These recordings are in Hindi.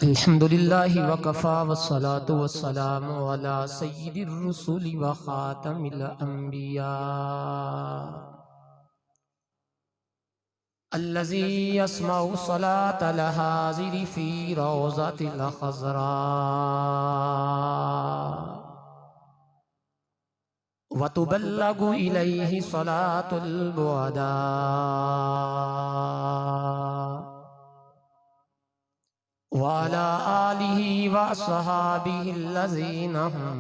अल्हम्दुलिल्लाहि वकफ़ा वस्सलातु वस्सलामु अला सय्यिदिर रुसुलि व ख़ातमिल अंबिया अल्लज़ी यस्मउ सलातल हाज़िरि फ़ी रौज़तिल ख़ज़रा व तुबल्लगु इलैहि सलातुल बुअदा वाला आलिही व अस्हाबिहिल्लज़ीना हुम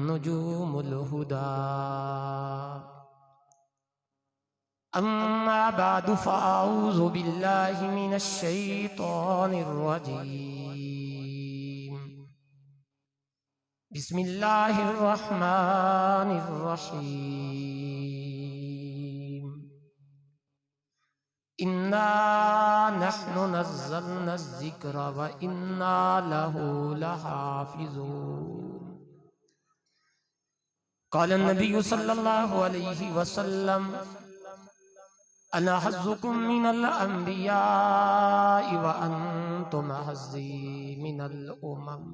नुजूमुल हुदा अम्मा बअदु फ़अऊज़ु बिल्लाहि मिनश शैतानिर रजीम बिस्मिल्लाहिर रहमानिर रहीम इन्ना नहनु नज़्ज़लना ज़िक्रा व इन्ना लहू लहाफ़िज़ून क़ाल नबिय्यु सल्लल्लाहु अलैहि वसल्लम अना हज़्ज़ुकुम मिनल अंबियाइ व अंतुम हज़्ज़ी मिनल उमम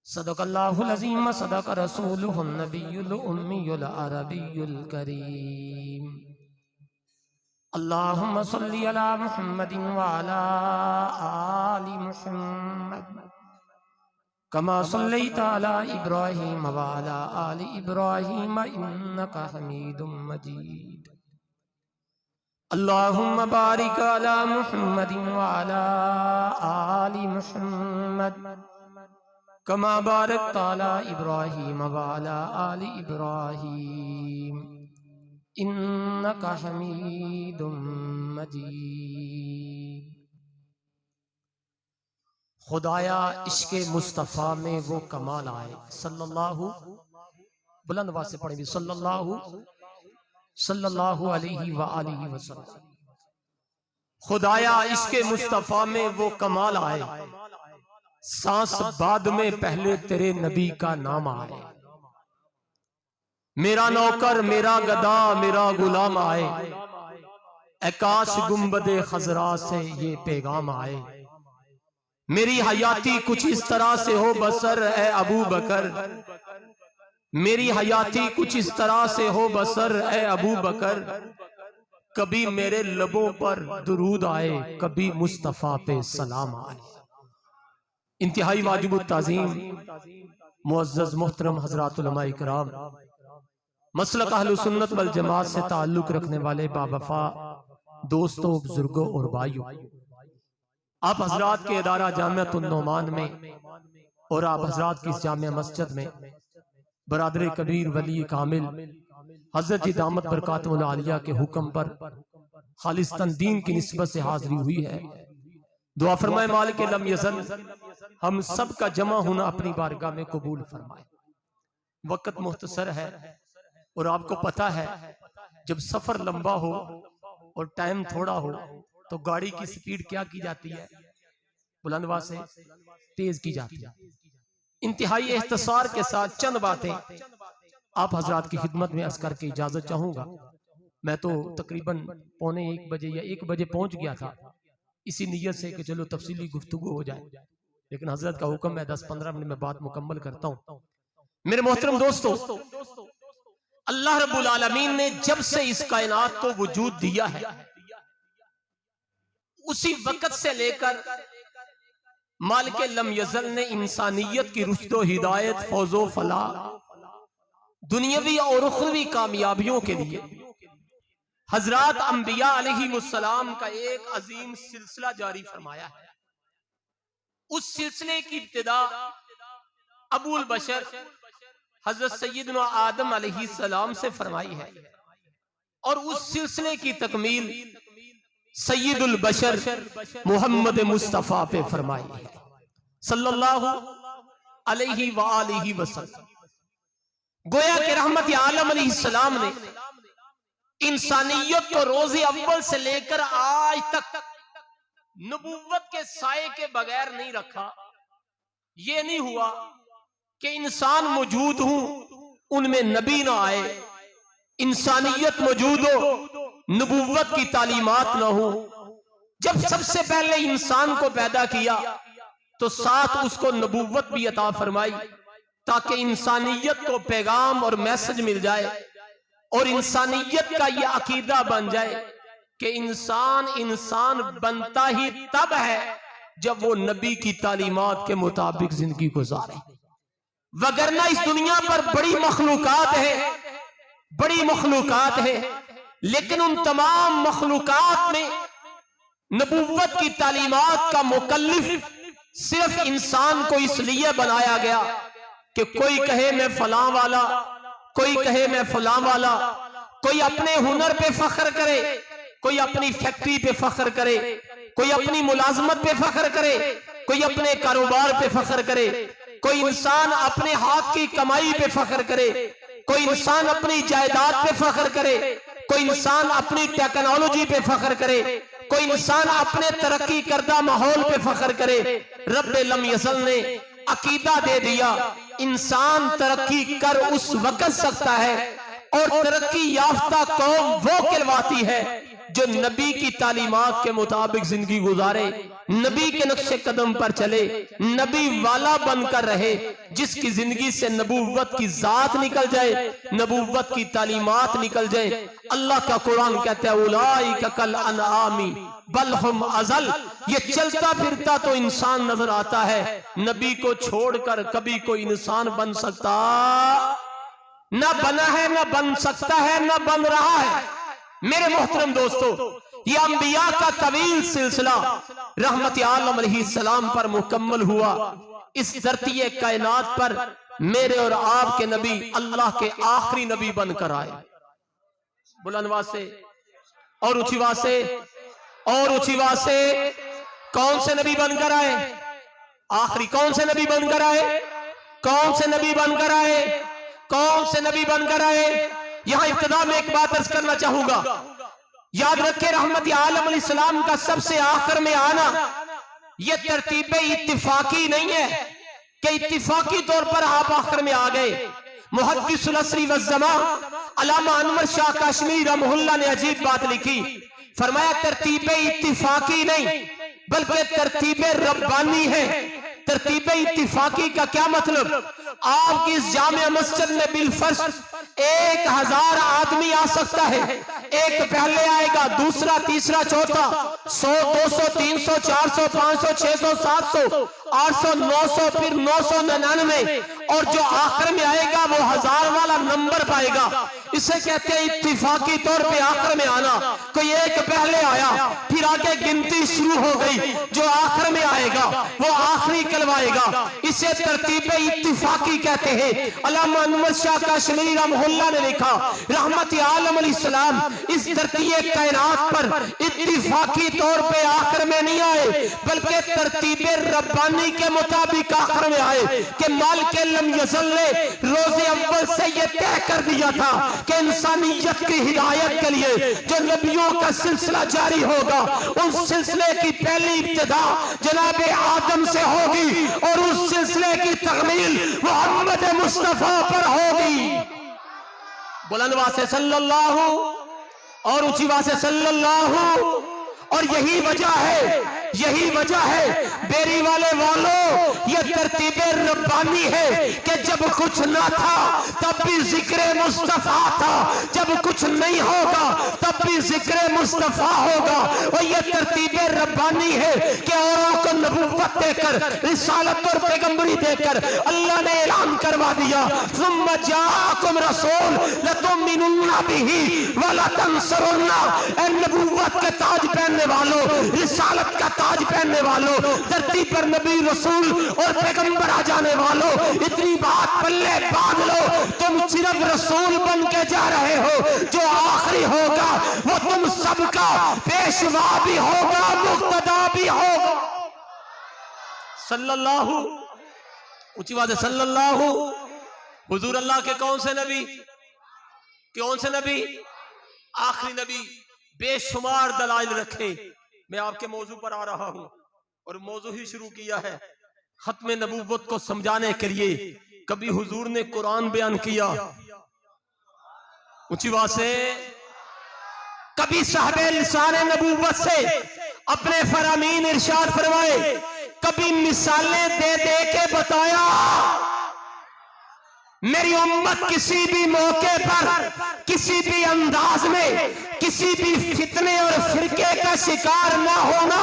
सदक़ल्लाहुल अज़ीम व सदक़ रसूलुहुन नबियुल उम्मियुल अरबियुल करीम अल्लाहुम्मा सल्लि अला मुहम्मदिन व अला आलि मुहम्मद कमा सल्लैता अला इब्राहीम व अला आलि इब्राहीम इन्नका हमीदुम मजीद अल्लाहुम्मा बारिक अला मुहम्मदिन व अला आलि मुहम्मद कमा बारकता अला इब्राहीम व अला आलि इब्राहीम इन्नका हमीदुम मजीद। खुदाया इश्क़े मुस्तफ़ा में वो कमाल आए सल्लल्लाहु बुलंद आवाज़ से पढ़ेंगे सल्लल्लाहु अलैहि व आलिहि वसल्लम। खुदाया इश्क़े मुस्तफ़ा में वो कमाल आए सांस बाद में पहले तेरे नबी का नाम आए। मेरा नौकर मेरा गदा मेरा गुलाम आए आकाश गुंबदे खजरा से ये पैगाम आए। मेरी हयाती कुछ इस तरह से हो बसर ए अबू बकर मेरी हयाती कुछ इस तरह से हो बसर ए अबू बकर कभी मेरे लबों पर दुरूद आए कभी मुस्तफ़ा पे सलाम आए। इंतहाई वाजिबुत ताज़ीम मुअज़्ज़ज़ मोहतरम हज़रात उलमाए किराम मसलक अहले सुन्नत वल जमात से ताल्लुक़ रखने वाले बावफा दोस्तों बुजुर्गों और भाइयों, आप हजरात के इदारा जामिअतुन नौमान में और आप हजरात की जामिया मस्जिद में बरादर कबीर वली कामिल हज़रत जी दामत बरकातुहुल आलिया के हुक्म पर खालिस्तन दीन की निस्बत से हाजिरी हुई है। दुआ फरमाए मालिक लम यज़ल हम सब का जमा होना अपनी बारगाह में कबूल फरमाए। वक्त मुख्तसर है और आपको पता है जब सफर लंबा हो और टाइम थोड़ा हो तो गाड़ी की स्पीड क्या की जाती है, बुलंद आवाज़ से तेज की जाती है। इंतहाई इख्तिसार के साथ चंद बातें आप हजरात की खिदमत में अर्ज करके इजाजत चाहूंगा। मैं तो तकरीबन 1:45 बजे या 1 बजे पहुंच गया था इसी नीयत से कि चलो तफसीली गुफ्तगू हो जाए, लेकिन हजरत का हुक्म है 10-15 मिनट में बात मुकम्मल करता हूं। मेरे मोहतरम दोस्तों, अल्लाह रब्बुल आलमीन ने जब से इस कायनात को वजूद दिया है उसी वक्त से लेकर मालिक लम यज़ल ने इंसानियत की रुश्द हिदायत फौजो फला दुनियावी और उखरवी कामयाबियों के लिए हजरात अंबिया अलैहिमुस्सलाम का एक अजीम सिलसिला जारी फरमाया है। उस सिलसिले की इब्तिदा अबुल बशर हजरत सैयदना आदम अलैहिस्सलाम से फरमाई है और उस सिलसिले की तकमील सैयदुल बशर मोहम्मद मुस्तफ़ा पे फरमाई है सल्लल्लाहु अलैहि व आलिहि वसल्लम। गोया के रहमत आलम अलैहिस्सलाम ने इंसानियत को रोज़े अव्वल से लेकर आज तक नबूवत के साये के बगैर नहीं रखा। ये नहीं हुआ कि इंसान मौजूद हूं उनमें नबी ना आए, इंसानियत मौजूद हो नबूवत की तालीमात ना हो, जब सबसे पहले इंसान को पैदा किया तो साथ उसको नबूवत भी अता फरमाई, ताकि इंसानियत को पैगाम और मैसेज मिल जाए और इंसानियत का यह अकीदा बन जाए कि इंसान इंसान बनता ही तब है जब वो नबी की तालीमात के मुताबिक जिंदगी गुजारे। वगरना इस दुनिया पर बड़ी मखलूकात है, बड़ी मखलूकात है, लेकिन उन तमाम मखलूकात में नबूवत की तालीमात का मुकल्लिफ सिर्फ इंसान को इसलिए बनाया गया कि कोई कहे मैं फलां वाला, कोई कहे मैं फलां वाला, कोई अपने हुनर पे फख्र करे, कोई अपनी फैक्ट्री पे फख्र करे, कोई अपनी मुलाजमत पे फख्र करे, कोई अपने कारोबार पे फख्र करे, कोई इंसान अपने हाथ की कमाई पे फख्र करे, कोई इंसान अपनी जायदाद पे फख्र करे, कोई इंसान अपनी टेक्नोलॉजी पे फख्र करे, कोई इंसान अपने तरक्की करदा माहौल पे फख्र करे। रब्बे लम यसल ने अकीदा दे दिया, इंसान तरक्की कर उस वक्त सकता है और तरक्की याफ्ता कौम वो कहलाती है जो नबी की तालीमात के मुताबिक जिंदगी गुजारे, नबी के नक्शे कदम पर चले, नबी वाला बनकर रहे, जिसकी जिंदगी से नबूवत की जात निकल जाए, नबूवत की तालीमात निकल जाए। अल्लाह का कुरान कहता है उलाइका कल अनआमी बल हुम अज़ल, ये चलता फिरता तो इंसान नजर आता है, नबी को छोड़कर कभी कोई इंसान बन सकता न बना है, न बन सकता है, न बन रहा है। मेरे मोहतरम दोस्तों, ये अंबिया का तवील सिलसिला रहमत आलम अलैहिस्सलाम पर मुकम्मल हुआ। इस धरती कायनात पर मेरे और आपके नबी अल्लाह के आखिरी नबी बनकर आए। बुलंदवा से और ऊंचीवा से और ऊंचीवा से कौन से नबी बनकर आए? आखिरी कौन से नबी बनकर आए? कौन से नबी बनकर आए? कौन से नबी बनकर आए? यहां इब्तिदा में एक बात अर्ज करना चाहूंगा, याद रखें रहमत आलम अलैहिस्सलाम का सबसे आखिर में आना यह तरतीब इत्तिफाकी नहीं है कि इत्तिफाकी तौर पर आप आखिर में आ गए। मुहद्दिसुल असरी व ज़मान अल्लामा अनवर शाह काश्मीरी रहमहुल्लाह ने अजीब बात लिखी, फरमाया तरतीब इत्तिफाकी नहीं बल्कि तरतीब रब्बानी है। तरतीब इत्तिफाकी का क्या मतलब? आपकी इस जामिया मस्जिद में बिलफर्ज 1000 आदमी आ सकता है, एक पहले आएगा, दूसरा, तीसरा, चौथा, 100, 200, 300, 400, 500, 600, 700, 800, 900, फिर 999 और जो आखिर में आएगा वो 1000 वाला नंबर पाएगा। इसे कहते हैं इत्तिफाकी तौर पे आखिर में आना। कोई एक पहले आया, फिर आगे गिनती शुरू हो गई, जो आखिर में आएगा वो आखिरी कहलवाएगा। इसे तरतीब इत्तिफाकी कहते हैं। अल्लामा अनवर शाह काश्मीरी रहमहुल्लाह ने लिखा, रहमत आलम अलैहिस्सलाम इस धरती कायनात पर इत्तिफाकी तौर पे आखिर में नहीं आए बल्कि तरतीब रब्बानी के मुताबिक आखिर में आए कि मालिक लम यज़ल ने रोज़े अव्वल से यह तय कर दिया था कि इंसानियत की हिदायत के लिए जो नबियों का सिलसिला जारी होगा, उस सिलसिले की पहली इब्तिदा जनाब आदम से होगी और उस सिलसिले की तकमील मोहम्मद मुस्तफा पर होगी। बुलंदवा से सल्लल्लाहु और ऊंचीवा से सल्लल्लाहु। और यही वजह है, यही वजह है बेरी वाले वालों, ये तरतीब रब्बानी है कि जब कुछ ना था तब भी जिक्र मुस्तफा था, जब कुछ नहीं होगा तब भी जिक्र मुस्तफा होगा। और ये तरतीब रब्बानी है कि औरों को नबूवत देकर, रिसालत और पैगंबरी देकर अल्लाह ने ऐलान करवा दिया, सुम्मा जाअकुम रसूल लतुमिनुन्ना बिही व लतंसुरुन्ना। ए नबूवत के ताज पहनने वालों, रिसालत का ताज पहनने वालों, धरती पर नबी रसूल और पैगंबर आ जाने वालों, इतनी बात पल्ले बांध लो, तुम सिर्फ रसूल बन के जा रहे हो, जो आखिरी होगा वो तुम सबका पेशवा भी होगा, मुक्तदा भी होगा। सल्लल्लाहु, ऊंची बात है सल्लल्लाहु। हुजूर अल्लाह के कौन से नबी? कौन से नबी? आखिरी नबी। बेशुमार दलाइल रखे। मैं आपके मौजू पर आ रहा हूं और मौजू ही शुरू किया है खत्म नबूवत को समझाने के लिए। कभी हुजूर ने कुरान बयान किया ऊंची बात से, कभी साहबे लिसाने नबूवत से अपने फरामीन इरशाद फरमाए, कभी मिसालें दे दे के बताया मेरी उम्मत किसी भी मौके पर, किसी भी अंदाज में, किसी भी फितने और फिरके का शिकार ना होना।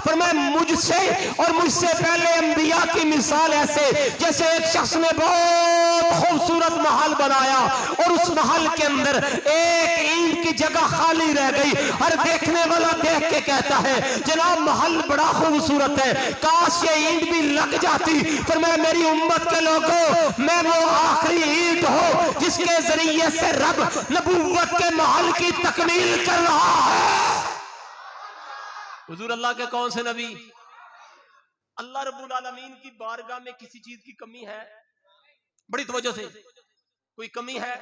पर मैं मुझसे और मुझसे पहले अंबिया की मिसाल ऐसे, जैसे एक शख्स ने बहुत खूबसूरत महल बनाया और उस महल के अंदर एक ईंट की जगह खाली रह गई। हर देखने वाला देख के कहता है जनाब महल बड़ा खूबसूरत है, काश ये ईंट भी लग जाती। पर मैं मेरी उम्मत के लोगों, मैं वो आखिरी ईंट हो जिसके जरिए से रब नबूवत के महल की तकमील कर रहा है। हुजूर अल्लाह के कौन से नबी? अल्लाह रब्बुल आलमीन की बारगाह में किसी चीज की कमी है? बड़ी तवज्जो से, कोई कमी है?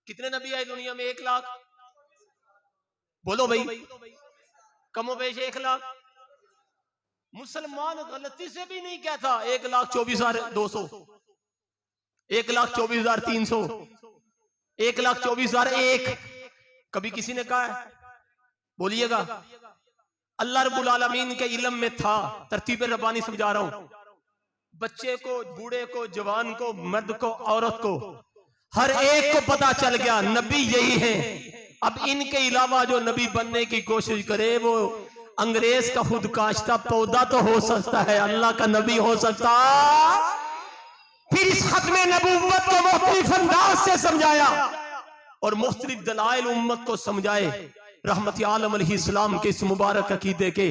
कितने नबी आए दुनिया में? 1 लाख। बोलो भाई, कमो बेश 1 लाख। मुसलमान गलती से भी नहीं कहता 1,24,200, 1,24,300, 1,24,001। कभी किसी ने कहा है? बोलिएगा। अल्लाह रब्बुल आलमीन के इल्म में था। तरतीब रब्बानी समझा रहा हूं। बच्चे को, बूढ़े को, जवान को, मर्द को, औरत को, हर एक को पता चल गया नबी यही है। अब इनके अलावा जो नबी बनने की कोशिश करे वो अंग्रेज का खुद काश्ता पौधा तो हो सकता है, अल्लाह का नबी हो सकता। फिर इस खत्मे नबूवत को मुख्तलिफ अंदाज से समझाया और मुख्तलिफ दलाइल उम्मत को समझाए। रहमत आलम अलैहिस्सलाम के इस मुबारक अकीदे के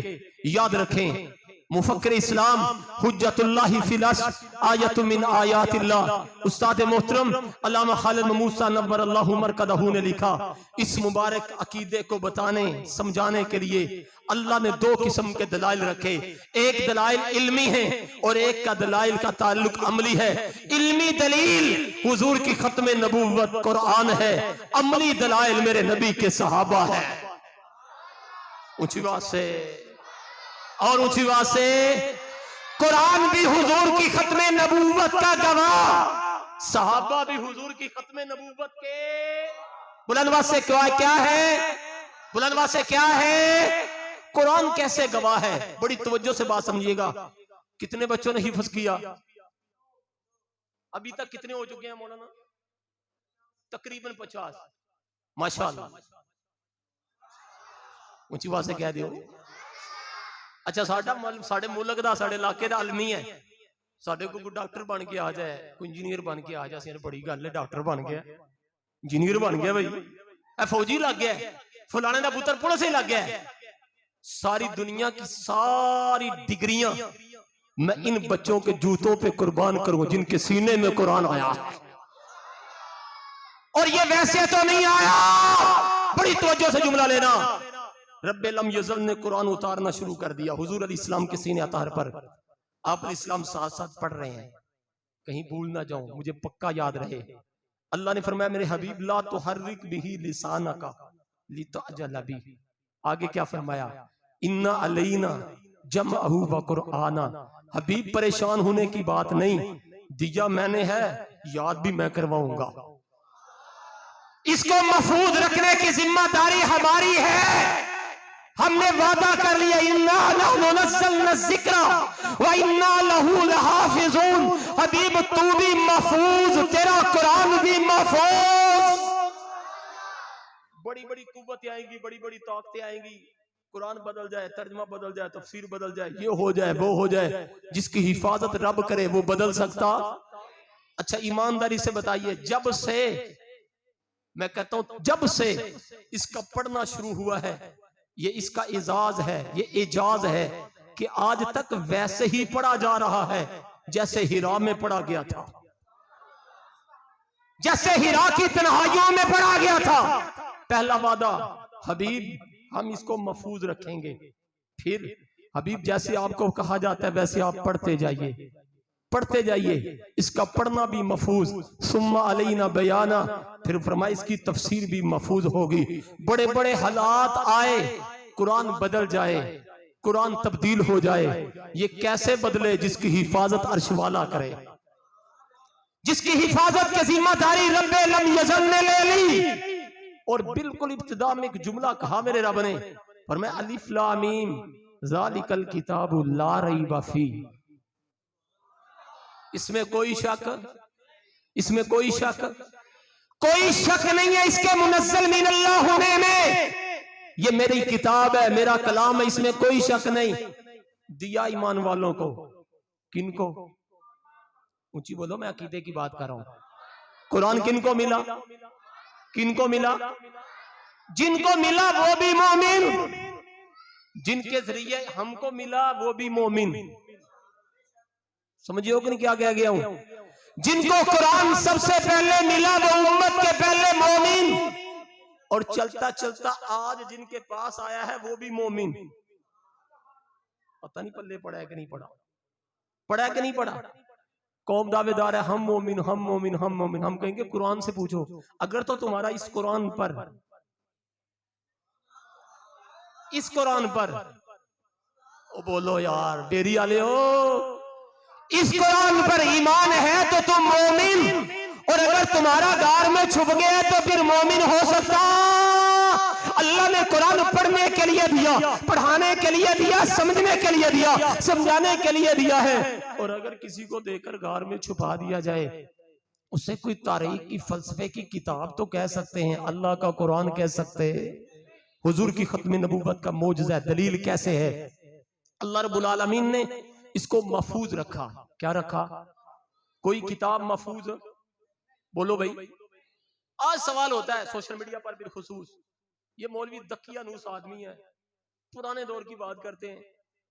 याद रखें, मुफक्किर इस्लाम हुज्जतुल्लाहि फिल अस्र आयतुम मिन आयातिल्लाह उस्ताद मोहतरम अल्लामा खालिद मूसा नव्वरल्लाहु मरकदहू ने लिखा, इस मुबारक अकीदे को बताने समझाने के लिए अल्लाह ने 2 किस्म के दलाइल रखे। एक दलाइल इल्मी है और एक का दलाइल का ताल्लुक अमली है। इल्मी दलील हुजूर की खत्मे नबूवत कुरान है, अमली दलाइल मेरे नबी के सहाबा है। ऊंची बात से और ऊंची बात से, कुरान भी हुजूर की खत्मे नबूवत का गवाह, सहाबा भी हुजूर की खत्मे नबूवत के। बुलंदवा से क्या है? बुलंदवा से क्या है? कुरान कैसे गवाह है? बड़ी तवज्जो से बात समझिएगा। कितने बच्चों ने हिफ्ज किया अभी तक? कितने हो चुके हैं मौलाना? तकरीबन 50। माशाअल्लाह। ऊंची बात से कह दियो। अच्छा, साडे मुल्क दा, साडे इलाके दा आलमी है। साडे को डॉक्टर बन के आ जाए, कोई इंजीनियर बन के आ जाए, बड़ी गल है। डॉक्टर बन गया, इंजीनियर बन गया, भाई फौजी लग गया, फलाने दा पुत्र पुलिस ही लग गया। सारी दुनिया की सारी डिग्रियां मैं इन बच्चों के जूतों पे कुर्बान करूंगा जिनके सीने में कुरान आया है। और ये वैसे तो नहीं आया, बड़ी तवज्जो से जुमला लेना। रब्बे लम यज़ल ने कुरान उतारना शुरू कर दिया हुजूर अलैहिस्सलाम के सीने अतार पर। आप अलैहिस्सलाम साथ साथ पढ़ रहे हैं, कहीं भूल ना जाऊं, मुझे पक्का याद रहे। अल्लाह ने फरमाया मेरे हबीब ला तुहर्रिक बिही लिसानका लितअजल बिही। आगे क्या फरमाया? इन्ना अलैना जमअहू व कुरआना। हबीब परेशान होने की बात नहीं, दिया मैंने है, याद भी मैं करवाऊंगा। इसको महफूज रखने की जिम्मेदारी हमारी है। हमने वादा कर लिया, इन्ना लहू नज़्ज़लना ज़िक्रा व इन्ना लहू लहाफ़िज़ून। हबीब तू भी महफूज, तेरा कुरान भी महफूज। बड़ी बड़ी कुव्वतें आएंगी, बड़ी बड़ी ताकतें आएंगी, कुरान बदल जाए, तर्जमा बदल जाए, तफसीर बदल जाए, ये हो जाए, वो हो जाए। जिसकी हिफाजत रब करे वो बदल सकता? अच्छा, ईमानदारी से बताइए, जब से, मैं कहता हूं जब से इसका पढ़ना शुरू हुआ है, ये इसका एजाज है, ये एजाज है कि आज तक वैसे ही पढ़ा जा रहा है जैसे हिरा में पढ़ा गया था, जैसे हिरा की तन्हाइयों में पढ़ा गया था। पहला वादा, हबीब हम इसको महफूज रखेंगे। फिर हबीब जैसे आपको कहा जाता है वैसे आप पढ़ते जाइए, पढ़ते जाइए, इसका पढ़ना भी महफूज। सुम्मा अलैना बयाना, फिर फरमाया इसकी तफसीर भी महफूज होगी। बड़े बड़े हालात आए, कुरान बदल जाए, कुरान तब्दील हो जाए, ये कैसे बदले? जिसकी हिफाजत अर्श वाला करे, जिसकी हिफाजत की जिम्मेदारी रब्बे लम यज़ल ने ले ली। और बिल्कुल इब्तिदा में एक जुमला कहा मेरे रब ने, फरमाया अलिफ लाम मीम ज़ालिकल किताबु ला रैब फी। इसमें कोई शक नहीं है इसके मुनज़्ज़ल मिनल्लाह होने में। ये मेरी किताब है, मेरा कलाम है, इसमें कोई शक नहीं। दिया ईमान वालों को, किनको? ऊंची बोलो, मैं अकीदे की बात कर रहा हूं। कुरान किनको मिला? जिनको मिला वो भी मोमिन, जिनके जरिए हमको मिला वो भी मोमिन। समझिए कि नहीं क्या कह गया हूं? जिनको कुरान सबसे पहले मिला वो उम्मत के पहले मोमिन, और चलता चलता आज जिनके पास आया है वो भी मोमिन। पता नहीं पल्ले पड़ा है कि नहीं पड़ा। कौम दावेदार है हम मोमिन। हम कहेंगे कुरान से पूछो। अगर तो तुम्हारा इस कुरान पर ओ बोलो यार डेरी वाले हो, इस कुरान पर ईमान है तो तुम मोमिन, और अगर तुम्हारा गार में छुप गया तो फिर मोमिन हो सकता। अल्लाह ने कुरान पढ़ने के लिए दिया, पढ़ाने के लिए दिया, समझने के लिए दिया, समझाने के लिए दिया है। और अगर किसी को देकर गार में छुपा दिया जाए, उसे कोई तारीख की फलसफे की किताब तो कह सकते हैं, अल्लाह का कुरान कह सकते हैं। हुजूर की खत्म नबूवत का मौजज़ा दलील कैसे है? अल्लाह रब्बुल आलमीन ने इसको महफूज रखा। क्या रखा? कोई किताब महफूज? बोलो भाई। आज सवाल होता है सोशल मीडिया पर बिलखुसूस, ये मौलवी दकियानूस आदमी है, पुराने दौर की बात करते हैं,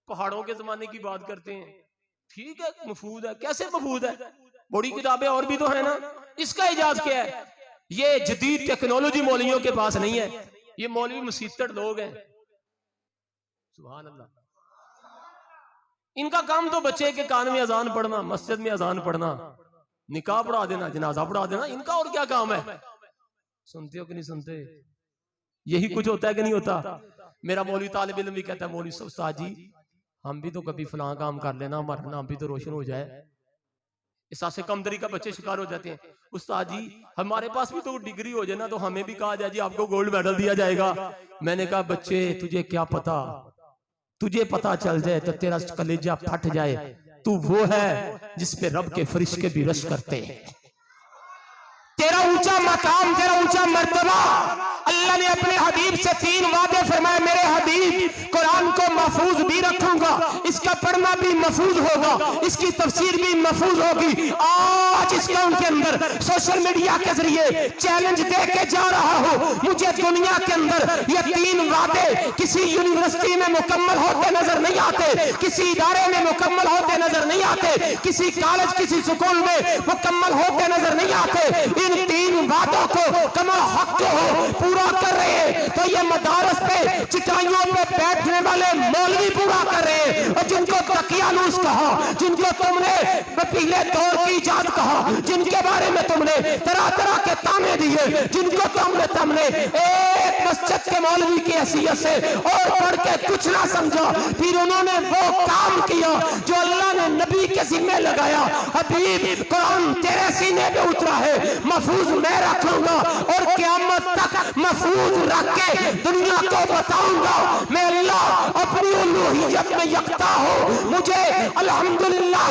पहाड़ों के जमाने की बात करते हैं। ठीक है, महफूज है। कैसे महफूज है? बड़ी किताबें और भी तो है ना। इसका इजाज क्या है? ये जदीद टेक्नोलॉजी मौलवियों के पास नहीं है। ये मौलवी मुसीबत लोग हैं। सुभान अल्लाह। इनका काम तो बच्चे के कान में अजान पढ़ना, मस्जिद में अजान पढ़ना, निकाह पढ़ा देना, जनाजा पढ़ा देना। इनका और क्या काम है? सुनते हो कि नहीं सुनते? यही कुछ होता है कि नहीं होता? मेरा मौलवी तालिब इल्म भी कहता है, मौलवी उस्ताद जी हम भी तो कभी फलां काम कर लेना, हमारा नाम भी तो रोशन हो जाए। इस से कमतरी का बच्चे शिकार हो जाते हैं। उस्ताद जी हमारे पास भी तो डिग्री हो जाए ना, तो हमें भी कहा जाए जी आपको गोल्ड मेडल दिया जाएगा। मैंने कहा बच्चे तुझे क्या पता, तुझे पता चल जाए तो तेरा कलेजा फट जाए। तू वो है जिस पे रब के फरिश्ते भी रश करते हैं। तेरा ऊंचा मकाम, तेरा ऊंचा मर्तबा, अल्लाह ने अपने हबीब से 3 वादे फरमाए। मेरे हबीब कुरान को महफूज भी रखूंगा, इसका पढ़ना भी महफूज होगा, इसकी तफसीर भी महफूज होगी। आज इसका उनके अंदर सोशल मीडिया के जरिए चैलेंज दे के जा रहा हूं। मुझे दुनिया के अंदर ये 3 वादे किसी यूनिवर्सिटी में मुकम्मल होते नजर नहीं आते, किसी इदारे में मुकम्मल होते नजर नहीं आते, किसी कॉलेज किसी स्कूल में मुकम्मल होते नजर नहीं आते। इन 3 वादों को कमा हक हो पूरा कर रहे हैं तो ये मदारस पे चिटाइयों पे बैठने वाले मौलवी पूरा कर रहे हैं। और जिनको तकियानूस कहा, जिनको तुमने पीले दौर की इजाद कहा, जिनके बारे में तुमने तरह तरह के ताने दिए, जिनको तुमने एक मस्जिद के मौलवी की हैसियत से और पढ़ के कुछ ना समझा, फिर उन्होंने वो काम किया जो अल्लाह ने नबी के जिम्मे लगाया। हबीब कुरान तेरे सीने पे उतरा है, महफूज मैं रखूंगा और क़यामत तक महफूज रख के दुनिया को बताऊंगा मैं अल्लाह अपनी उलूहियत में यकता हूं। मुझे अल्हम्दुलिल्लाह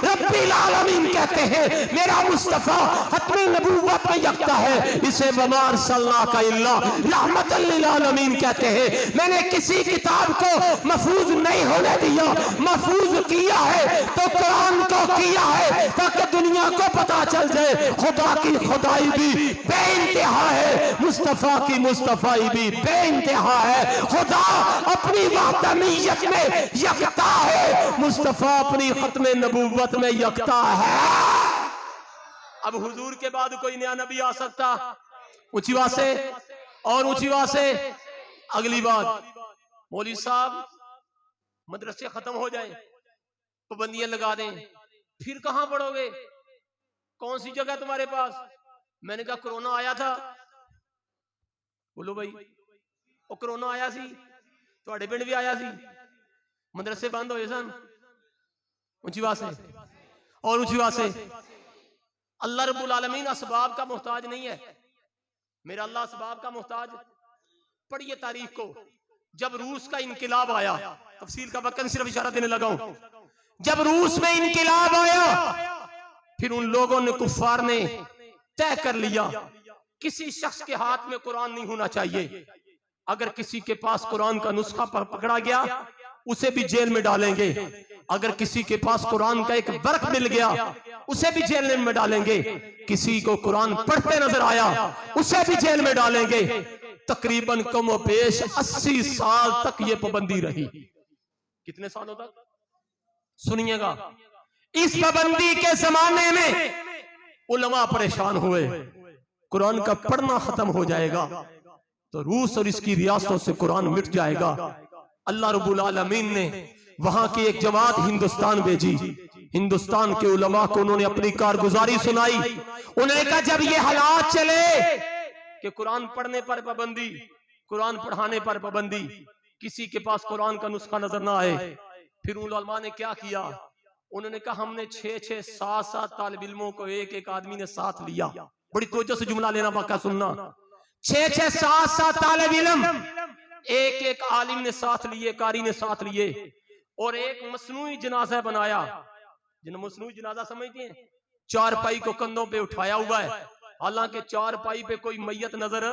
रब्बिल आलमीन कहते हैं, मेरा मुस्तफा खत्म नबूवत में यकता है। इसे बमार सल्ला का इल्ला रहमतल लिल आलमीन कहते हैं। मैंने किसी किताब को महफूज नहीं होने दिया, महफूज किया है तो कुरान को किया है ताकि दुनिया को पता चल जाए खुदा की खुदाई भी बेइंतहा है, मुस्तफा की मुस्तफाई भी बेइंतहा है। खुदा अपनी वहदानियत में यकता है, मुस्तफा अपनी खत्म नबूवत में यकता है। अब हुजूर के बाद कोई नया नबी आ सकता? ऊंची बात से और ऊंची बात से अगली बात, मौलवी साहब मदरसे खत्म हो जाए, पाबंदियां लगा दें, फिर कहां पढ़ोगे? कौन सी जगह तुम्हारे पास? मैंने कहा कोरोना आया था। बोलो भाई, वो कोरोना आया सी, ਤੁਹਾਡੇ ਪਿੰਡ भी आया सी, मदरसे बंद होए सन। ऊंची बात से और ऊंची बात से, अल्लाह रब्बुल आलमीन असबाब का मोहताज नहीं है। मेरा अल्लाह असबाब का मोहताज। पढ़िए तारीख को, जब रूस का इनकिलाब आया, तफसील का वक्त सिर्फ इशारा देने लगा हूं, जब रूस में इनकिलाब आया, फिर उन लोगों ने, कुफ्फार ने तय कर लिया किसी शख्स के हाथ में कुरान नहीं होना चाहिए। अगर किसी के पास कुरान का नुस्खा पकड़ा गया उसे भी जेल में डालेंगे, अगर किसी के पास कुरान का एक वर्क मिल गया उसे भी जेल में डालेंगे, किसी को कुरान पढ़ते नजर आया उसे भी जेल में डालेंगे। तकरीबन कम और पेश 80 साल तक ये पाबंदी रही। कितने सालों तक? सुनिएगा, इस पाबंदी के जमाने में उलमा परेशान हुए, कुरान का पढ़ना खत्म हो जाएगा तो रूस और इसकी रियासतों से कुरान मिट जाएगा। अल्लाह रब्बुल आलमीन ने वहां की एक जमात हिंदुस्तान भेजी, हिंदुस्तान के उलमा को उन्होंने अपनी कारगुजारी सुनाई। उन्होंने कहा जब ये हालात चले कि कुरान पढ़ने पर पाबंदी, कुरान पढ़ाने पर पाबंदी, किसी के पास कुरान का नुस्खा नजर ना आए, फिर उन उलमा ने क्या किया, उन्होंने कहा हमने 6-6, 7-7 तालिब इल्मों को एक आदमी ने साथ लिया। बड़ी तवज्जो से जुमला लेना, वाक़या सुनना। 6-6, 7-7 तालिब इल्म एक आलिम ने साथ लिए, कारी ने साथ लिए, और एक मसनूई जनाजा बनाया। जिन्हें मसनूई जनाजा समझते हैं, चारपाई को कंधों पे उठाया हुआ है, हालांकि चारपाई पे कोई मैयत नजर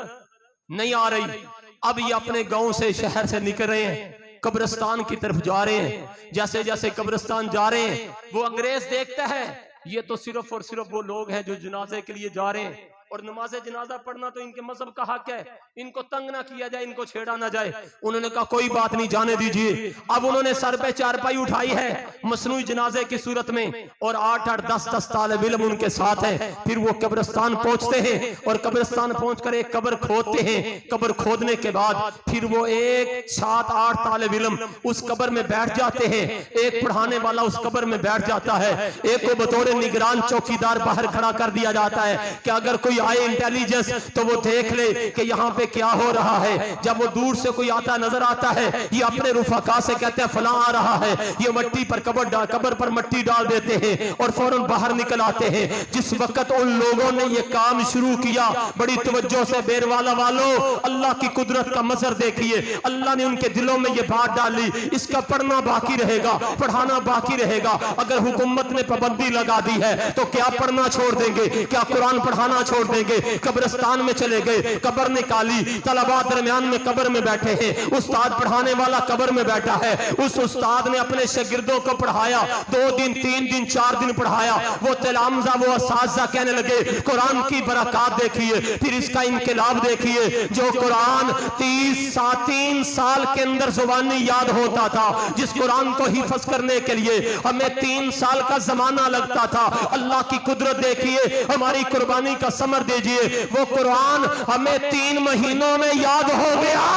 नहीं आ रही। अब ये अपने गांव से, शहर से निकल रहे हैं, कब्रिस्तान की तरफ जा रहे हैं। जैसे जैसे कब्रिस्तान जा रहे हैं, वो अंग्रेज देखता है ये तो सिर्फ और सिर्फ वो लोग हैं जो जनाजे के लिए जा रहे हैं, और नमाज जनाजा पढ़ना तो इनके मजहब का हक है, इनको तंग ना किया जाए, इनको छेड़ा ना जाए। उन्होंने कहा कोई बात नहीं, जाने दीजिए। अब उन्होंने सर पे चारपाई उठाई है मसनूई जनाजे की सूरत में, और 8-8, 10-10 तालिब इल्म उनके साथ है। फिर वो कब्रिस्तान पहुंचते हैं, और कब्रिस्तान पहुंचकर एक कब्र खोदते हैं। कब्र खोदने के बाद फिर वो 1, 7-8 तालिब इल्म उस कब्र में बैठ जाते हैं। एक पढ़ाने वाला उस कब्र में बैठ जाता है, एक को बतौर निगरान चौकीदार बाहर खड़ा कर दिया जाता है कि अगर कोई आए इंटेलिजेंस तो वो देख ले कि यहाँ पे क्या हो रहा है। जब वो दूर से कोई आता नजर आता है, ये अपने रुफाका से कहते हैं फलां आ रहा है, ये मट्टी पर कब्र पर मट्टी डाल देते हैं और फौरन बाहर निकल आते हैं। जिस वक्त उन लोगों ने ये काम शुरू किया, बड़ी तवज्जो से बेरवाला वालों, अल्लाह की कुदरत का मंजर देखिए। अल्लाह ने उनके दिलों में ये बात डाली, इसका पढ़ना बाकी रहेगा, पढ़ाना बाकी रहेगा। अगर हुकूमत ने पाबंदी लगा दी है तो क्या पढ़ना छोड़ देंगे, क्या कुरान पढ़ाना छोड़ देंगे? कब्रिस्तान में चले गए, कब्र निकाली, तलबा दरमियान में कब्र में बैठे हैं, उस्ताद पढ़ाने वाला कब्र में बैठा है। उस उस्ताद ने अपने शागिर्दों को पढ़ाया, 2 दिन 3 दिन 4 दिन पढ़ाया। वो तलामजा, वो असातिज़ा कहने लगे कुरान की बरकत देखिए, फिर इसका इनकलाब देखिए। जो कुरान 3 साल के अंदर जुबानी याद होता था, जिस कुरान को हिफ्ज करने के लिए हमें 3 साल का जमाना लगता था, अल्लाह की कुदरत देखिए, हमारी कुर्बानी का समर दीजिए। वो कुरान हमें 3 महीनों में याद हो गया।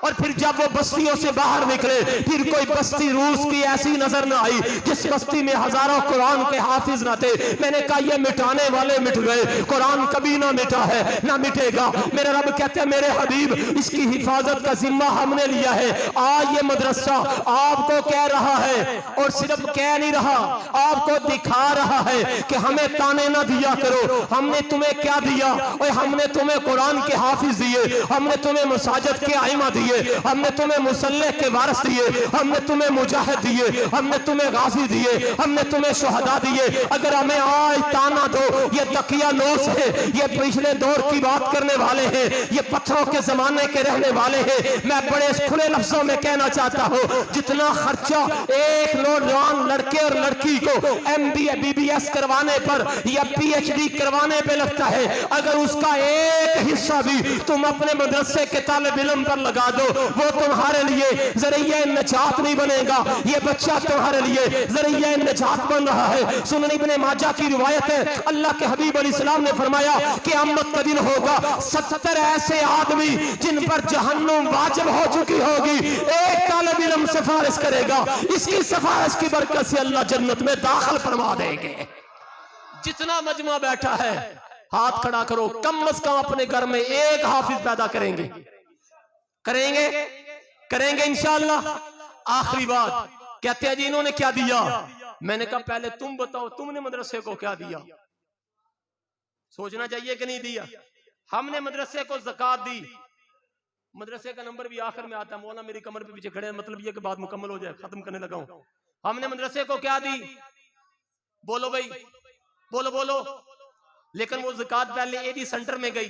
और फिर जब वो बस्तियों से बाहर निकले, फिर कोई बस्ती रूस की ऐसी नजर ना आई जिस बस्ती में हजारों कुरान के हाफिज ना थे। मैंने कहा ये मिटाने वाले मिट गए, कुरान कभी ना मिटा है, ना मिटेगा। मेरे रब कहते हैं मेरे हबीब, इसकी हिफाजत का जिम्मा हमने लिया है। आज ये मदरसा आपको कह रहा है, और सिर्फ कह नहीं रहा, आपको दिखा रहा है कि हमें ताने ना दिया करो। हमने तुम्हें क्या दिया? और हमने तुम्हें कुरान के हाफिज दिए, हमने तुम्हें मसाजिद के आइमा दिए, हमने तुम्हें मुसल्ले के वारिस दिए, हमने तुम्हें मुजाहिद दिए, हमने तुम्हें गाजी दिए, हमने तुम्हें शुहदा दिए। अगर हमें आज ताना दो, ये तकिया नोस है, ये पिछले दौर की बात करने वाले हैं, ये पत्थरों के जमाने के रहने वाले हैं। मैं बड़े खुले लफ्जों में कहना चाहता हूं, जितना खर्चा एक नौजवान लड़के और लड़की को MBA BBS करवाने पर या PhD करवाने पे लगता है, अगर उसका एक हिस्सा भी तुम अपने मदरसे के तालिब इल्म पर लगा दो, वो तुम्हारे लिए जरिया नजात नहीं बनेगा। ये बच्चा तुम्हारे लिए जरिया नजात बन रहा है। सुनन इब्ने माजा की रिवायत है, अल्लाह के हबीब अलैहिस्सलाम ने फरमाया कि क़यामत का दिन होगा, 70 ऐसे आदमी जिन पर जहन्नुम वाजिब हो चुकी होगी, एक तालिब इल्म सिफारिश करेगा, इसकी सिफारिश की बरकत से अल्लाह जन्नत में दाखिल फरमा देंगे। जितना मजमा बैठा है हाथ खड़ा करो, कम से कम अपने घर में एक हाफिज पैदा करेंगे, करेंगे इंशाअल्लाह। आखिरी बात, कहते हैं जी इन्होंने क्या दिया? मैंने कहा पहले तुम बताओ, तुमने मदरसे को क्या दिया? सोचना चाहिए कि नहीं दिया? हमने मदरसे को ज़कात दी, मदरसे का नंबर भी आखिर में आता है। मौलाना मेरी कमर पे पीछे खड़े हैं, मतलब ये कि बात मुकम्मल हो जाए, खत्म करने लगा हूं। हमने मदरसे को क्या दी? बोलो भाई, बोलो बोलो। लेकिन वो ज़कात पहले एडी सेंटर में गई,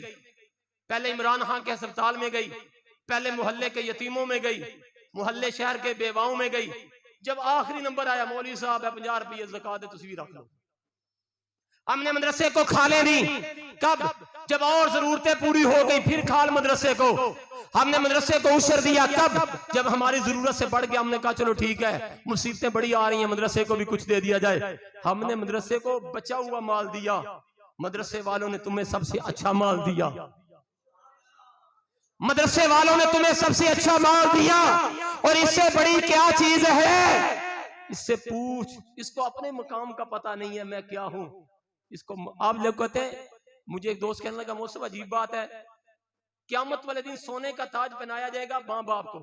पहले इमरान खान के अस्पताल में गई, पहले मोहल्ले के यतीमों में गई, मोहल्ले शहर के बेवाओं में गई। जब आखिरी नंबर आया, मौलवी साहब है 50 रुपये ज़कात है, तस्वीर रख लो। हमने मदरसे को खाले दी। कब? जब और जरूरतें पूरी हो गई फिर खाल मदरसे को। हमने मदरसे को उशर दिया कब? जब हमारी जरूरत से बढ़ गया, हमने कहा चलो ठीक है, मुसीबतें बड़ी आ रही हैं, मदरसे को भी कुछ दे दिया जाए। हमने मदरसे को बचा हुआ माल दिया। मदरसे वालों ने तुम्हें सबसे अच्छा माल दिया, मदरसे वालों ने तुम्हें सबसे अच्छा माल दिया। और इससे बड़ी क्या चीज है? इससे पूछ, इसको अपने मकाम का पता नहीं है मैं क्या हूं। इसको आप लोग कहते हैं, मुझे एक दोस्त कहने लगा मौसम अजीब बात है, क़यामत वाले दिन सोने का ताज पहनाया जाएगा माँ बाप को।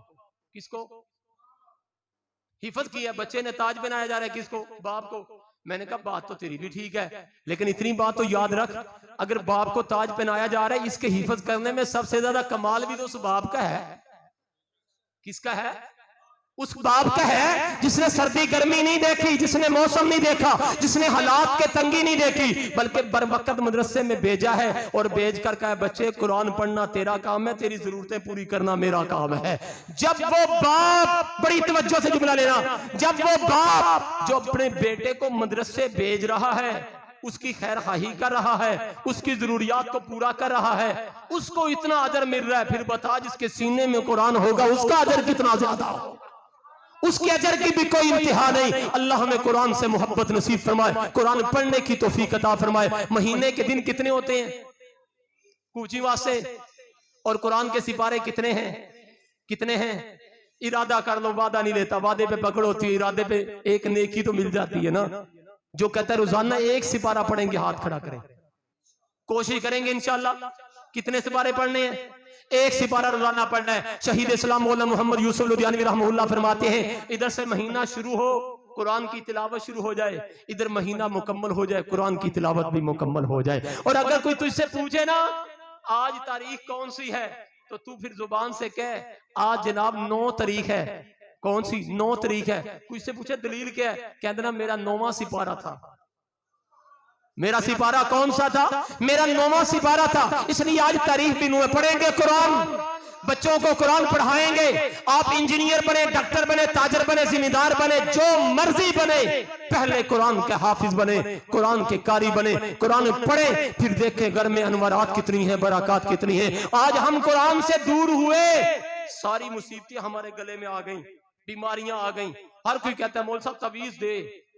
किसको? हिफज किया बच्चे ने, ताज पहनाया जा रहा है किसको? बाप को। मैंने कहा बात तो तेरी भी ठीक है, लेकिन इतनी बात तो याद रख, अगर बाप को ताज पहनाया जा रहा है, इसके हिफज करने में सबसे ज्यादा कमाल भी तो उस बाप का है। किसका है? उस बाप का है जिसने सर्दी गर्मी नहीं देखी, जिसने मौसम नहीं देखा, जिसने हालात के तंगी नहीं देखी, बल्कि बरवकत मदरसे में भेजा है और भेज कर कहा बच्चे कुरान पढ़ना तेरा काम है, तेरी जरूरतें पूरी करना मेरा काम है। जब वो बाप, बड़ी तवज्जो से जुमला लेना, जब वो बाप जो अपने बेटे को मदरसे भेज रहा है, उसकी खैर खाही कर रहा है, उसकी जरूरियात को पूरा कर रहा है, उसको इतना अजर मिल रहा है, फिर बता जिसके सीने में कुरान होगा उसका अजर कितना ज्यादा हो। उसके अजर की भी कोई इंतहा नहीं। अल्लाह हमें कुरान से मोहब्बत नसीब फरमाए, कुरान पढ़ने की तौफीक अता फरमाए। महीने के दिन कितने होते हैं कूची वास्ते? और कुरान के सिपारे कितने हैं? कितने हैं? इरादा कर लो, वादा नहीं लेता, वादे पे पकड़ होती है, इरादे पे एक नेकी तो मिल जाती है ना। जो कहता है रोजाना एक सिपारा पढ़ेंगे, हाथ खड़ा करें, कोशिश करेंगे इंशाअल्लाह। कितने सिपारे पढ़ने हैं? एक सिपारा रोजाना पढ़ना है। शहीद इस्लाम मौलाना मोहम्मद यूसुफ लुधियानवी रहमतुल्लाह फरमाते हैं, इधर से महीना शुरू हो, कुरान की तिलावत शुरू हो जाए, इधर महीना मुकम्मल हो जाए, कुरान की तिलावत भी मुकम्मल हो जाए। और अगर कोई तुझसे पूछे ना आज तारीख कौन सी है, तो तू फिर जुबान से कह आज जनाब 9 तारीख है। कौन सी? 9 तारीख है। कोई से पूछे दलील क्या है, कह देना मेरा 9वां सिपारा था। मेरा सिपारा कौन सा था? मेरा 9वां सिपारा था। इसलिए आज तारीख भी में पढ़ेंगे कुरान, बच्चों को कुरान पढ़ाएंगे। आप इंजीनियर बने, डॉक्टर बने, ताजर बने, जिम्मेदार बने, जो मर्जी बने, पहले कुरान के हाफिज बने, कुरान के कारी बने, कुरान पढ़े, फिर देखें घर में अनवरात कितनी है, बरकत कितनी है। आज हम कुरान से दूर हुए, सारी मुसीबतें हमारे गले में आ गई, बीमारियां आ गई। हर कोई कहता है मौल साहब तवीज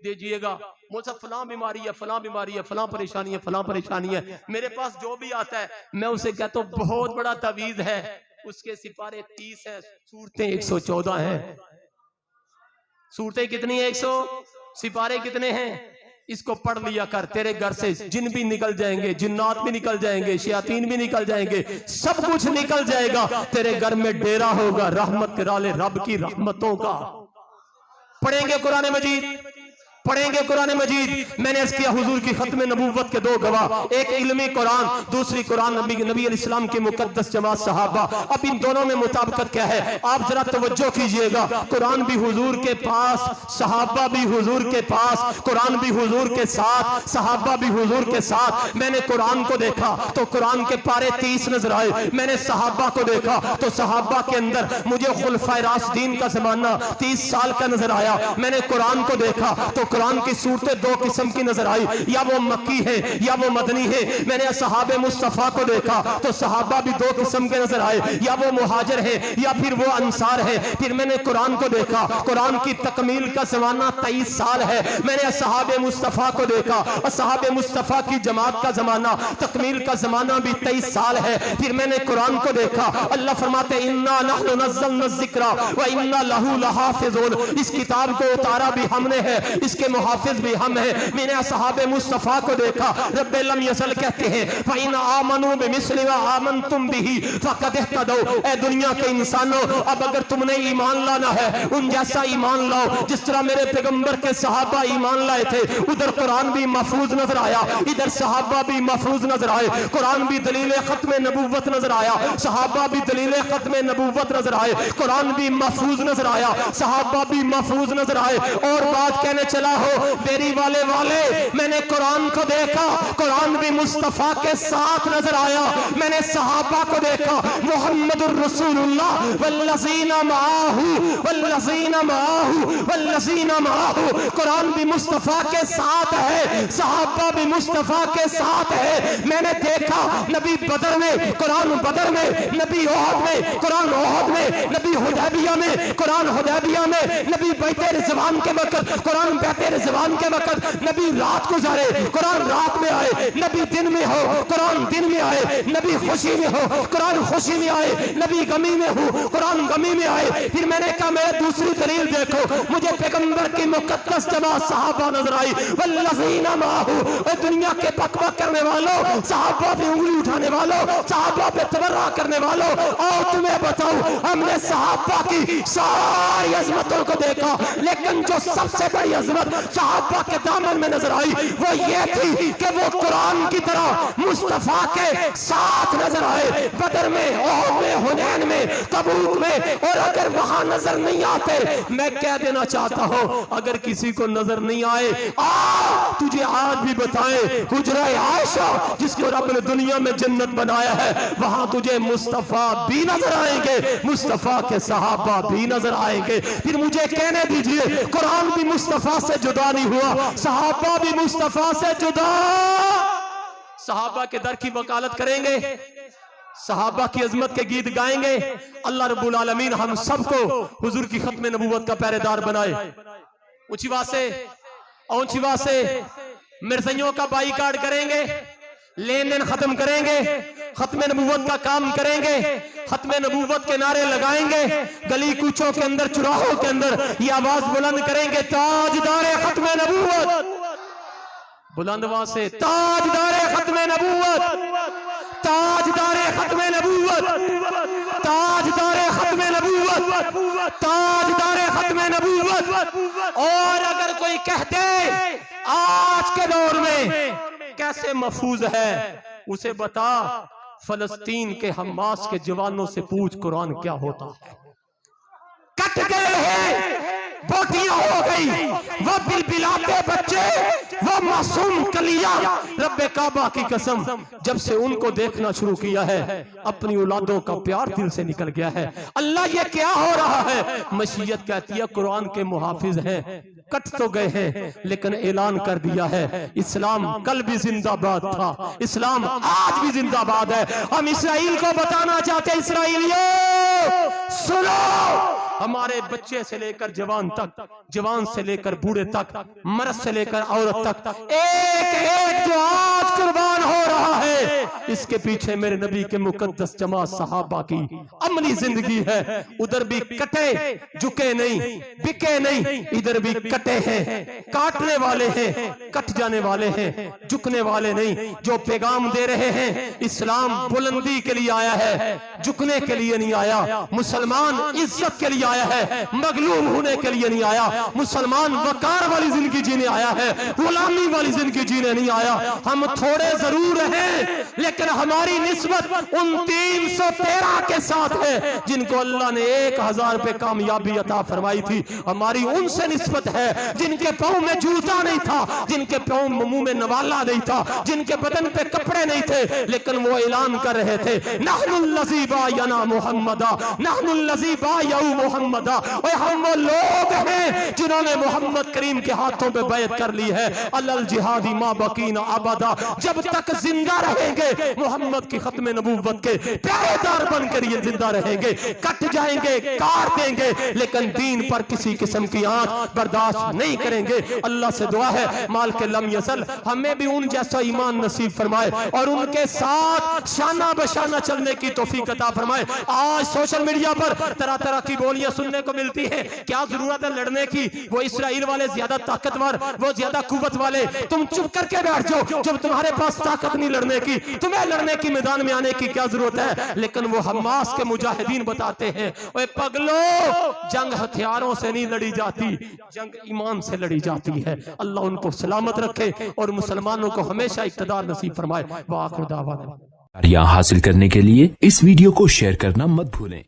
दीजिएगा, मौल साहब फलां बीमारी है, फलां बीमारी है, फलां परेशानी है, फलां परेशानी है। मेरे पास जो भी आता है मैं उसे कहता हूँ बहुत बड़ा तवीज है, उसके सिपारे 30 है, सूरतें 114 हैं। सूरतें कितनी है? 100। सिपारे कितने हैं? इसको पढ़ लिया कर, तेरे घर से जिन भी निकल जाएंगे, जिन्नात भी निकल जाएंगे, शयातीन भी निकल जाएंगे, सब कुछ निकल जाएगा। तेरे घर में डेरा होगा रहमत कराले रब की रहमतों का। पढ़ेंगे कुरान मजीद, पढ़ेंगे कुरान मजीद। मैंने अर्ज किया हुजूर की खत्म नबूवत के 2 गवाह, एक इल्मी कुरान, दूसरी कुरान नबी अलैहिस्सलाम के मुकद्दस जमात सहाबा। अब इन दोनों में मुताबिकत क्या है? आप जरा तवज्जो कीजिएगा। कुरान भी हुजूर के पास, सहाबा भी हुजूर के पास, कुरान भी हुजूर के साथ, सहाबा भी हुजूर के साथ। मैंने कुरान को देखा तो कुरान के पारे 30 नजर आए, मैंने सहाबा को देखा तो सहाबा के अंदर मुझे खुलफाए राशिदीन का जमाना 30 साल का नजर आया। मैंने कुरान को देखा तो कुरान की सूरतें 2 किस्म की नजर आई, या वो मक्की है या वो मदनी है। मैंने सहाबे मुस्तफा को देखा तो सहाबा भी 2 किस्म के नजर आए, या वो मुहाजिर है या फिर वो अंसार है। फिर मैंने कुरान को देखा, कुरान की तकमील का जमाना 23 साल है। मैंने सहाबे मुस्तफा को देखा, सहाबे मुस्तफा की जमात का जमाना, तकमील का जमाना भी 23 साल है। फिर मैंने कुरान को देखा, अल्लाह फरमाते इन्ना नहनु नज़्ज़लना ज़िक्रा व इन्ना लहू लहाफ़िज़ून। इस किताब को उतारा भी हमने है, इस इसके मुहाफिज भी हम हैं। मैंने असहाबे मुस्तफ़ा को देखा। रब्बे लम यसल कहते हैं फ़इन आमनू बिमिस्लि व आमनतुम बिही फ़क़द इह्तदौ। ए दुनिया के इंसानों, अब अगर तुमने ईमान लाना है उन जैसा ईमान लाओ जिस तरह मेरे पैगंबर के सहाबा ईमान लाए थे। उधर कुरान भी महफूज नजर आया, इधर सहाबा भी महफूज नजर आए। कुरान भी दलील खत्म नबूवत नजर आया, सहाबा भी दलील खत्म नबूवत नजर आए। कुरान भी महफूज नजर आया, सहाबा भी महफूज नजर आए। और बात कहने चला हो देरी वाले मैंने कुरान को देखा, कुरान भी मुस्तफा के साथ नजर आया। मैंने सहाबा को देखा, मुहम्मदुर रसूलुल्लाह वल्लज़ीना माअहू वल्लज़ीना माअहू वल्लज़ीना माअहू। कुरान भी मुस्तफा के साथ है, सहाबा भी मुस्तफा के साथ है। मैंने देखा नबी बदर में, कुरान बदर में, नबी ओहद में, कुरान ओहद में, नबी हुदैबिया में, कुरान हुदैबिया में, नबी बैते रिज़वान के वक्त, कुरान बैते रिज़वान के वक्त नबी रात गुजारे, कुरान रात में आए। नबी दिन में हो, कुरान दिन में आए। नबी खुशी में हो, कुरान खुशी में आए। नबी गमी में हो, कुरान गमी में आए। फिर मैंने कहा मेरे दूसरी दलील देखो, मुझे पैगंबर की मुकद्दस जमात सहाबा नजर आई। वल्लज़ीना माअहू, दुनिया के बकबक करने वालों, सहाबा पे उंगली उठाने वालों, सहाबा पे तबर्रा करने वालों, और तुम्हें बताऊं हमने सहाबा की सारी अजमतों को देखा, लेकिन जो सबसे बड़ी अजमत सहाबा के दामन में नजर आई वो ये थी कि वो कुरान की तरह मुस्तफा के साथ नजर आए। बदर में, ओहद में, हुनैन में, तबूक में। और अगर वहां नजर नहीं आते, मैं कह देना चाहता हूं अगर किसी को नजर नहीं आए, तुझे आज भी बताए हुजरा आयशा जिसको रब ने दुनिया में जन्नत बनाया है, वहां तुझे मुस्तफा भी नजर आएंगे, मुस्तफा के सहाबा भी नजर आएंगे। फिर मुझे कहने दीजिए कुरान भी मुस्तफा से जुदा नहीं हुआ, सहाबा भी मुस्तफा से जुदा। सहाबा के दर की वकालत करेंगे, सहाबा की अजमत के गीत गाएंगे। अल्लाह रब्बुल आलमीन हम सबको हुजूर की खत्म नबूवत का पहरेदार बनाए। ऊंची बात से मिर्ज़ियों का बाईकाट करेंगे, लेन देन खत्म करेंगे, खत्म नबूवत का काम करेंगे, खत्म नबूवत के नारे लगाएंगे, गली कूचों के अंदर, चुराहों के अंदर ये आवाज बुलंद करेंगे, ताजदारे खत्म नबूवत। बुलंद वहां से ताजदारे खत्म नबूवत, ताजदारे खत्म नबूवत, ताजदारे खत्म नबूवत, ताजदारे खत्म नबूवत। और अगर कोई कहते आज के दौर में कैसे महफूज है, उसे बता फलस्तीन के हमास के जवानों से पूछ कुरान क्या होता है। कट गए हैं, बोटियां हो गई, वो बिलबिलाते बच्चे, वो मासूम कलियां, रब्बे काबा की कसम जब से उनको देखना शुरू किया है अपनी औलादों का प्यार दिल से निकल गया है। अल्लाह ये क्या हो रहा है? मशीयत कहती है कुरान के मुहाफिज हैं, कट तो गए हैं लेकिन ऐलान कर दिया है इस्लाम कल भी जिंदाबाद था, इस्लाम आज भी जिंदाबाद है। हम इसराइल को बताना चाहते हैं, इसराइलियों सुनो, हमारे बच्चे से लेकर जवान तक, जवान से लेकर बूढ़े तक, मर्द से लेकर औरत तक, एक एक जो आज कुर्बान हो रहा है, इसके पीछे मेरे नबी के मुकद्दस जमात सहाबा की अमली जिंदगी है। उधर भी कटे झुके नहीं, बिके नहीं, इधर भी कटे हैं, काटने वाले हैं, कट जाने वाले हैं, झुकने वाले नहीं। जो पैगाम दे रहे हैं इस्लाम बुलंदी के लिए आया है, झुकने के लिए नहीं आया। मुसलमान इज्जत के लिए आया है, मगलूब होने के लिए नहीं आया। मुसलमान वकार वाली जिंदगी जीने आया है, गुलामी वाली जिंदगी जीने नहीं आया। हम थोड़े जरूर हैं लेकिन हमारी निस्बत उन 313 के साथ है जिनको अल्लाह ने 1000 पे कामयाबी अता फरमाई थी। हमारी उनसे निस्बत है जिनके पांव में जूता नहीं था, जिनके पांव मुंह में नवाला नहीं था, जिनके बदन पे कपड़े नहीं थे, लेकिन वो ऐलान कर रहे थे नहनुल्लज़ी बायना मुहम्मदा, नहनुल्लज़ी बायऊ मुहम्मदा। और हम वो लोग हैं जिन्होंने मोहम्मद करीम के हाथों पे बैत कर ली है। अल्लाह जिहादी मा बकीना अबदा, जब तक जिंदा रहेंगे मोहम्मद की खत्म नबूवत के पहरेदार बनकर ये जिंदा रहेंगे। कट जाएंगे, काट देंगे, लेकिन दीन पर किसी किस्म की आंच बर्दाश्त नहीं करेंगे। अल्लाह से दुआ है माल के लम यसल हमें भी उन जैसा ईमान नसीब फरमाए और उनके साथ शाना बशाना चलने की तौफीक अता फरमाए। आज सोशल मीडिया पर तरह तरह की बोलियां बोलियां सुनने को मिलती है, क्या जरूरत है लड़ने की, वो इसराइल वाले ज्यादा ताकतवर, वो ज्यादा कुव्वत वाले, तुम चुप करके बैठ जाओ। जब तुम्हारे पास ताकत नहीं लड़ने की, तुम्हें लड़ने की मैदान में आने की क्या जरूरत है। लेकिन वो हमास के मुजाहिदीन बताते हैं, ओए पगलो, जंग हथियारों से नहीं लड़ी जाती, जंग ईमान से लड़ी जाती है। अल्लाह उनको सलामत रखे और मुसलमानों को हमेशा इक़्तिदार नसीब फरमाए। वाखिर दावाना हासिल करने के लिए इस वीडियो को शेयर करना मत भूलें।